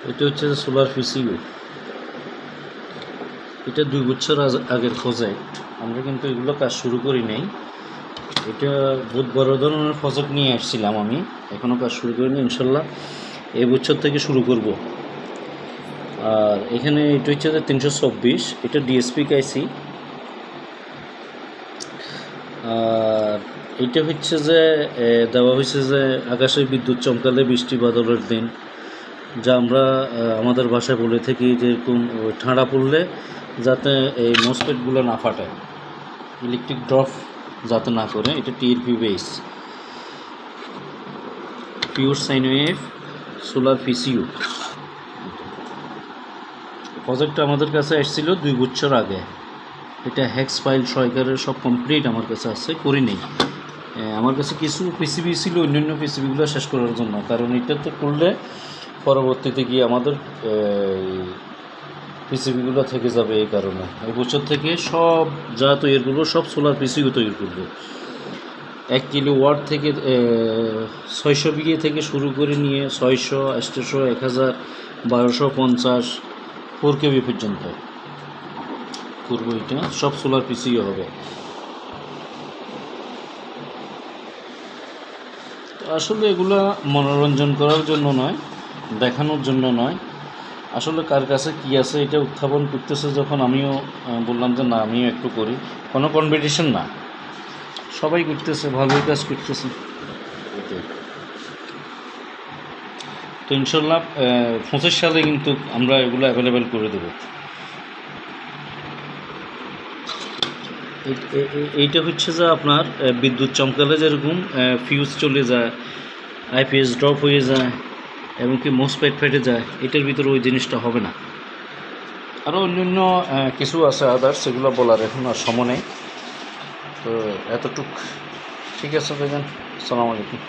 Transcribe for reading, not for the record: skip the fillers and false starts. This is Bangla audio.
এটা হচ্ছে সোলার পিসিইউ। এটা 2 বছর আগের প্রজেক্ট, আমরা কিন্তু এগুলো কাজ শুরু করি নাই। এটা বহুত বড় ধরনের প্রজেক্ট নিয়ে আসছিলাম আমি, এখনও কাজ শুরু করিনি, ইনশাল্লাহ এই বছর থেকে শুরু করব। আর এখানে এটা হচ্ছে যে 324, এটা ডিএসপি আইসি। আর এইটা হচ্ছে যে দেওয়া হয়েছে যে আকাশে বিদ্যুৎ চমকালে বৃষ্টি বাদলের দিন, যা আমরা আমাদের ভাষায় বলে থাকি, যেরকম ঠান্ডা পড়লে যাতে এই মসফেটগুলো না ফাটায়, ইলেকট্রিক ড্রপ যাতে না করে। এটা TLP base, pure sine wave solar পিসিইউ। প্রজেক্টটা আমাদের কাছে এসেছিল 2 বছর আগে। এটা হ্যাক্স ফাইল সহকারে সব কমপ্লিট আমার কাছে আছে, করি নেই। আমার কাছে কিছু পিসিবি ছিল অন্যান্য পিসিবিগুলো শেষ করার জন্য, কারণ এটাতে করলে পরবর্তীতে গিয়ে আমাদের পিসিবিগুলো থেকে যাবে। এই কারণে এই বছর থেকে সব যা তৈরি করবো সব সোলার পিসিবি তৈরি করবো। 1 কিলোওয়াট থেকে 600 বিঘে থেকে শুরু করে নিয়ে 600, 800, 1000, 1250, 4 কেবি পর্যন্ত করবো। এটা সব সোলার পিসিও হবে। আসলে এগুলা মনোরঞ্জন করার জন্য নয়, দেখানোর জন্য নয়, আসলে কার কাছে কী আছে এটা উত্থাপন করতেছে। যখন আমিও বললাম যে না আমিও একটু করি, কোনো কম্পিটিশন না, সবাই করতেছে, ভালোই কাজ করতেছে। তো ইনশাল্লাহ 25 সালে কিন্তু আমরা এগুলো অ্যাভেলেবেল করে দেব। এইটা হচ্ছে যে আপনার বিদ্যুৎ চমকালে যেরকম ফিউজ চলে যায়, আইপিএস ড্রপ হয়ে যায়, এবং কি মোসফেট ফেটে যায়, এটার ভিতরে ওই জিনিসটা হবে না। আরও অন্যান্য কিছু আছে আদার্স, সেগুলো বলার এখন আর সময় নেই। তো এতটুক, ঠিক আছে ভাইজান, আসসালামু আলাইকুম।